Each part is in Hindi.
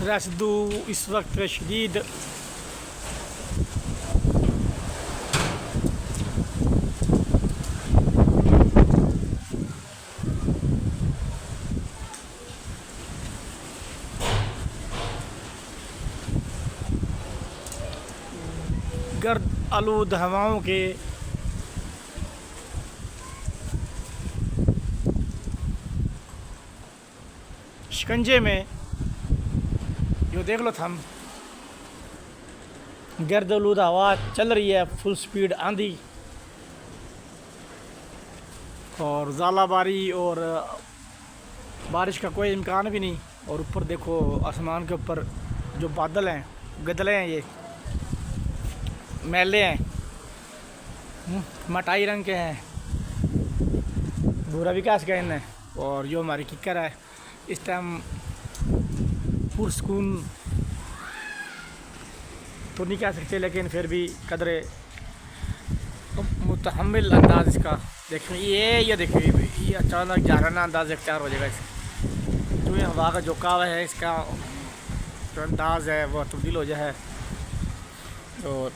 रेसिडू इस वक्त शदीद गर्द आलूद हवाओं के शिकंजे में जो देख लो हम गर्द आलूद हवा चल रही है, फुल स्पीड आंधी और ज़ालाबारी और बारिश का कोई इम्कान भी नहीं। और ऊपर देखो आसमान के ऊपर जो बादल हैं, गदले हैं, ये मैले हैं, मटाई रंग के हैं, भूरा विकास का है। और जो हमारी किक्कर है इस टाइम पुरसकून तो नहीं कह सकते, लेकिन फिर भी कदरे मुतहम्मिल अंदाज इसका देखिए। ये देखिए, ये अचानक जाराना अंदाज इख्तियार हो जाएगा इसका। जो ये हवा का झोंका है, इसका जो अंदाज है वो तब्दील हो जाए। और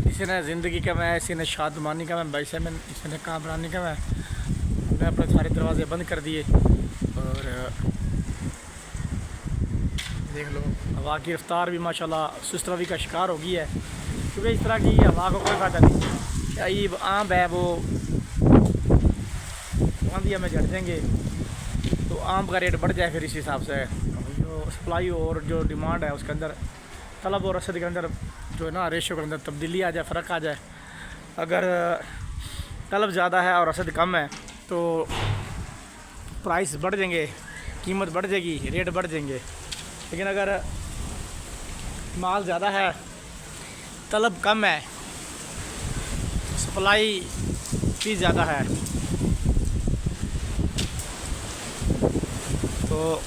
किसी ने ज़िंदगी का मैं, किसी ने शादमानी का मैं, वैसे में किसी ने कामरानी का मैं अपने सारे दरवाजे बंद कर दिए। और देख लो हवा की रफ्तार भी माशाल्लाह सुस्त रवि का शिकार हो गई है, क्योंकि इस तरह की हवा को कोई फायदा नहीं। अईब आम है वो आंधिया में झड़ जाएंगे तो आम का रेट बढ़ जाए, फिर इस हिसाब से जो सप्लाई और जो डिमांड है उसके अंदर, तलब और रसद के अंदर जो है ना रेशो के अंदर तब्दीली आ जाए, फ़र्क आ जाए। अगर तलब ज़्यादा है और रसद कम है तो प्राइस बढ़ जाएंगे, कीमत बढ़ जाएगी, रेट बढ़ जाएंगे। लेकिन अगर माल ज़्यादा है, तलब कम है, सप्लाई भी ज़्यादा है, तो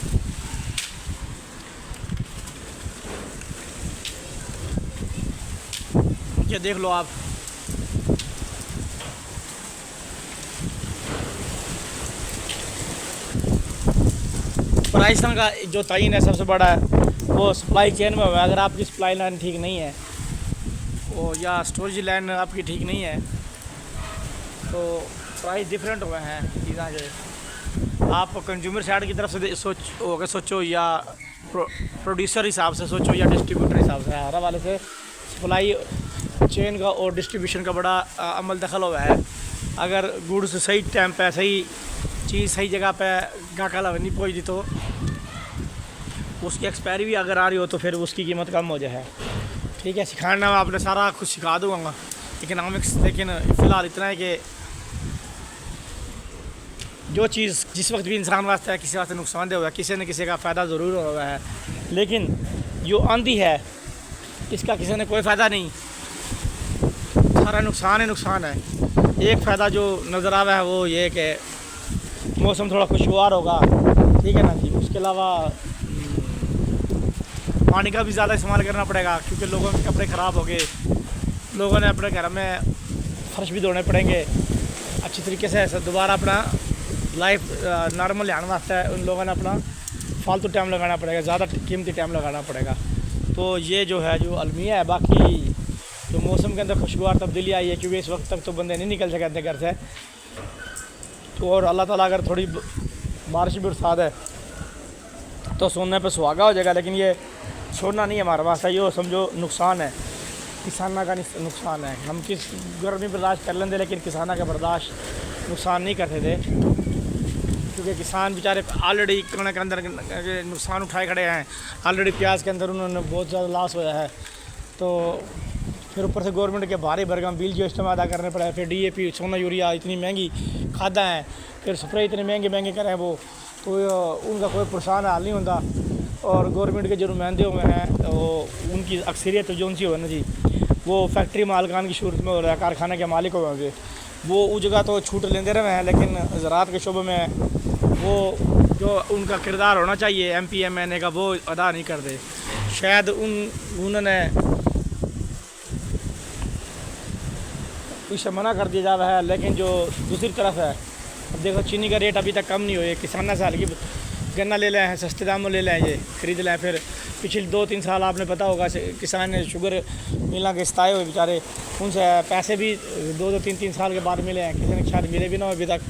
ये देख लो आप। प्राइस का जो तयन है सबसे बड़ा है वो सप्लाई चेन में हुआ है। अगर आपकी सप्लाई लाइन ठीक नहीं है वो, या स्टोरेज लाइन आपकी ठीक नहीं है, तो प्राइस डिफरेंट हुए हैं चीज़ें। जो आप कंज्यूमर साइड की तरफ से सोचो या प्रोड्यूसर हिसाब से सोचो या डिस्ट्रीब्यूटर हिसाब से, हर वाले से सप्लाई चेन का और डिस्ट्रीब्यूशन का बड़ा अमल दखल हुआ है। अगर गुड्स सही टाइम पे, सही चीज़ सही जगह पे गाहक नहीं पहुँचती तो उसकी एक्सपायरी भी अगर आ रही हो तो फिर उसकी कीमत कम हो जाए। ठीक है, सिखाना मैं आपने सारा कुछ सिखा दूँगा इकनॉमिक्स, लेकिन फ़िलहाल इतना है कि जो चीज़ जिस वक्त भी इंसान वास्ते है, किसी वास्ते नुकसानदेह हुआ है, किसी न किसी का फ़ायदा ज़रूर हुआ है। लेकिन जो आंधी है इसका किसी ने कोई फ़ायदा नहीं, सारा नुकसान ही नुकसान है। एक फ़ायदा जो नज़र आ रहा है वो ये कि मौसम थोड़ा खुशगवार होगा, ठीक है ना जी। उसके अलावा पानी का भी ज़्यादा इस्तेमाल करना पड़ेगा, क्योंकि लोगों के कपड़े ख़राब हो गए, लोगों ने अपने घर में फर्श भी धोने पड़ेंगे अच्छी तरीके से। दोबारा अपना लाइफ नॉर्मल आने वास्ते उन लोगों ने अपना फालतू टाइम लगाना पड़ेगा, ज़्यादा कीमती टाइम लगाना पड़ेगा। तो ये जो है जो अलमिया है। बाकी जो मौसम के अंदर खुशगवार तब्दीली आई है, क्योंकि इस वक्त तक तो बंदे नहीं निकल सके अपने घर से, तो और अल्लाह ताला अगर थोड़ी बारिश भी बरसात है तो सोने पे सुहागा हो जाएगा। लेकिन ये छोड़ना नहीं है हमारे पास, ये समझो नुकसान है, किसाना का नुकसान है। हम किस गर्मी बर्दाश्त कर लेंगे, लेकिन किसाना का बर्दाश्त नुकसान नहीं करते थे, क्योंकि किसान बेचारे ऑलरेडी कणक के अंदर नुकसान उठाए खड़े हैं। ऑलरेडी प्याज के अंदर उन्होंने बहुत ज़्यादा लॉस होया है, तो फिर ऊपर से गवर्नमेंट के भारी भरकम बिल जो इस्तेमाल अदा करने पड़ा है। फिर DAP, सोना यूरिया, इतनी महंगी खादा है, फिर स्प्रे इतने महंगे करें वो, तो उनका कोई परेशान हाल नहीं होता। और गवर्नमेंट के जो नुमाइंदे हुए हैं वो उनकी अक्सरियत जो उनसी हो ना जी, वो फैक्ट्री मालकान की सूरत में हो रहा है, कारखाना के मालिक हुए हैं, वो उस जगह तो छूट लेते रहे हैं। लेकिन ज़राअत के शोबे में वो जो उनका किरदार होना चाहिए MPMNA का, वो अदा नहीं करते। शायद उन्होंने इसे मना कर दिया जा रहा है। लेकिन जो दूसरी तरफ है, अब देखो चीनी का रेट अभी तक कम नहीं हुआ है। किसान साल की गन्ना ले लें, सस्ते दामों ले लें, ये ख़रीद लें। फिर पिछले 2-3 साल आपने पता होगा किसान ने शुगर मिला के सताए हुए बेचारे, उनसे पैसे भी 2-3 साल के बाद मिले हैं, किसी ने शायद मिले भी ना अभी तक।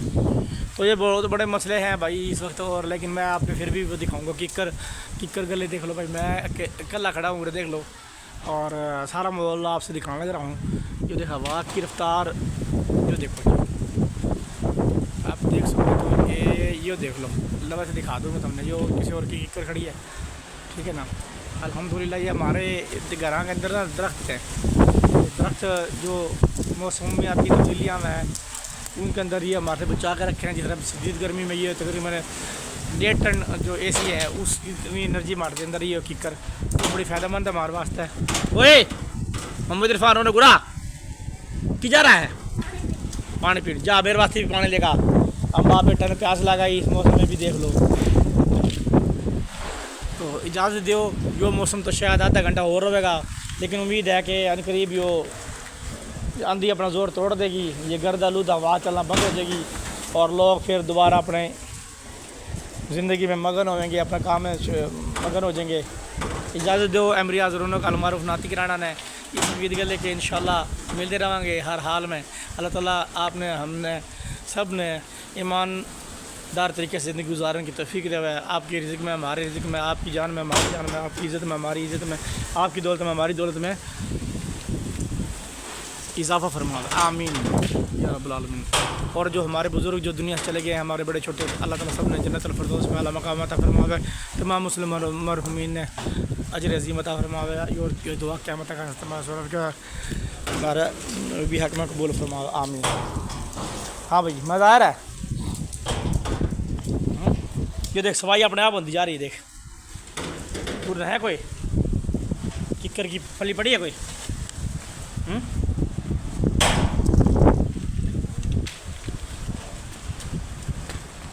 तो ये बहुत बड़े मसले हैं भाई इस वक्त। और लेकिन मैं आपको फिर भी वो दिखाऊँगा। किक्कर गले देख लो भाई, मैं अकेला खड़ा हूँ, देख लो। और सारा माहौल आपसे दिखाने लग रहा हूँ। ये देखा हवा की रफ्तार, ये देखो, आप देख सकते हो। ये देख लो, अल्लाह से दिखा दूँ मैं तुमने, जो किसी और की किक्कर खड़ी है, ठीक है ना। अल्हम्दुलिल्लाह ये हमारे घर के अंदर ना दरख्त हैं, दरख्त जो मौसम में आती तब्दीलियाँ में उनके अंदर ये हमारे बचा के रखे हैं। जिस तरह शदीद गर्मी में ये तकरीबन 1.5 टन जो AC है उस इतनी एनर्जी मारते अंदर ये किक्कर, तो बड़ी फ़ायदेमंद है हमारे वास्ते। ओए मोहम्मद इरफान होने गुरा कि जा रहा है पानी पीने, जा मेरे वास्ते भी पानी लेगा। अब आप बेटा ने प्यास लगाई इस मौसम में भी, देख लो। तो इजाज़त दो, जो मौसम तो शायद आधा घंटा और रहेगा, लेकिन उम्मीद है कि अनकरीब यो आंधी अपना ज़ोर तोड़ देगी, ये गर्द आलूदा हवा चलना बंद हो जाएगी और लोग फिर दोबारा अपने ज़िंदगी में मगन होंगे, अपना काम में मगन हो जाएंगे। इजाज़त दो एमरिया ज़रूर अलमारूफ नाती कराना ने इस उम्मीद के लेके इंशाल्लाह मिलते रहेंगे हर हाल में। अल्लाह ताला आपने हमने सब ने ईमानदार तरीके से ज़िंदगी गुजारने की तौफीक दे। आपकी रिज़्क़ में हमारे रिज़्क़ में, आपकी जान में हमारी जान में, आपकी इज़्ज़त में हमारी इज़्ज़त में, आपकी दौलत में हमारी दौलत में इजाफ़ा फरमावे, आमीन या रब्बुल आलमीन। और जो हमारे बुज़ुर्ग जो दुनिया से चले गए हैं, हमारे बड़े छोटे, अल्लाह ताला सब ने जन्नतुल फिरदौस में आला मकाम अता फरमावे। तमाम मुस्लिम मरहुमीन ने अजर अज़ीम अता फरमावे। और ये दुआ क़यामत का हमारा भी हक़ में कबूल फरमावे, आमीन। हाँ भाई मज़ा आ रहा है। ये देख सवाई अपने आप बनती जा रही है, देख दूर है कोई किक्कर की फली पड़ी है कोई।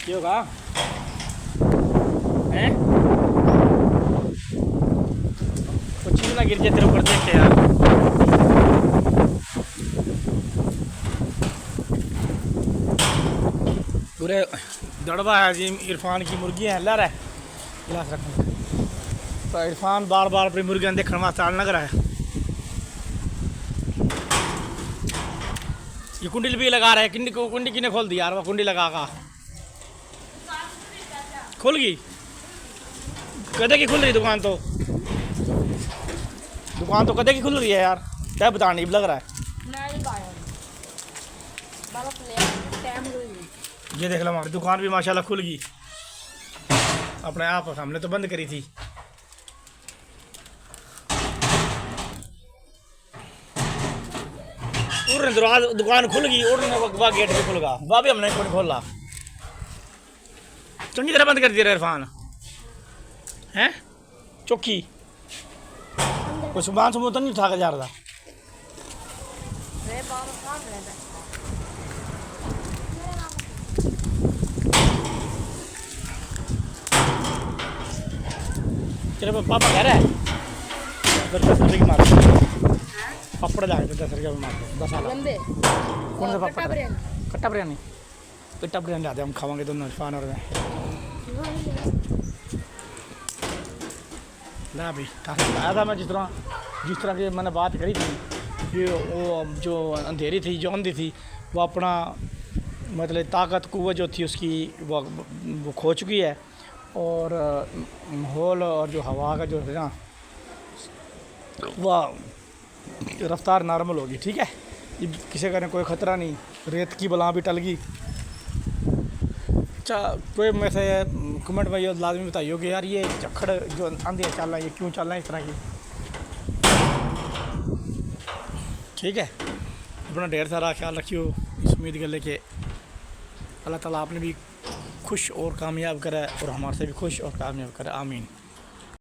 क्या होगा हैं? कुछ चीज़ ना गिर जाए तेरे ऊपर, देख के यार। पूरे दड़बा है जी। इरफान की मुर्गी है, ला रहा है गिलास रखने। तो इरफान बार बार अपनी मुर्गियाँ देखने वास्ते आने लग रहा है। ये कुंडी भी लगा रहा है, कुंडी किने खोल दी यार, वो कुंडी लगा का खुल गई। कदे की खुल रही दुकान तो कदे की खुल रही है यार, क्या बताने लग रहा है। ये देख लो हमारी दुकान भी माशाल्लाह खुल गई अपने आप, हमने तो बंद करी थी। दुकान खुल गई और गेट भी खुल गया, वह भी हमने कौन खोला, चंगी तरह बंद कर दिया इरफान हैं। चौकी कोई सामान तो नहीं उठा कर जा रहा। तेरे पापा कह रहा है पापड़ ला के 10 रुपये मार 10 कौन सा पापड़? कट्टा बिरयानी, कट्टा बिरयानी लाते हम खावांगे दोनों इरफान और मैं। ना भाई आया था मैं जिस तरह की मैंने बात करी थी कि वो जो अंधेरी थी, जो अंधी थी, वो अपना मतलब ताकत कुव्वत जो थी उसकी वो खो चुकी है। और माहौल और जो हवा का जो है ना वह रफ्तार नॉर्मल होगी, ठीक है। किसी का कोई ख़तरा नहीं, रेत की बला भी टल गई। अच्छा कोई में से कमेंट में ये लाजमी बताइए कि यार ये झक्खड़ जो आंधी चल रहा है ये क्यों चल रहा है इस तरह की, ठीक है। अपना ढेर सारा ख्याल रखियो। इस उम्मीद कर ले कि अल्लाह ताला आपने भी खुश और कामयाब करा और हमारे से भी खुश और कामयाब करा, आमीन।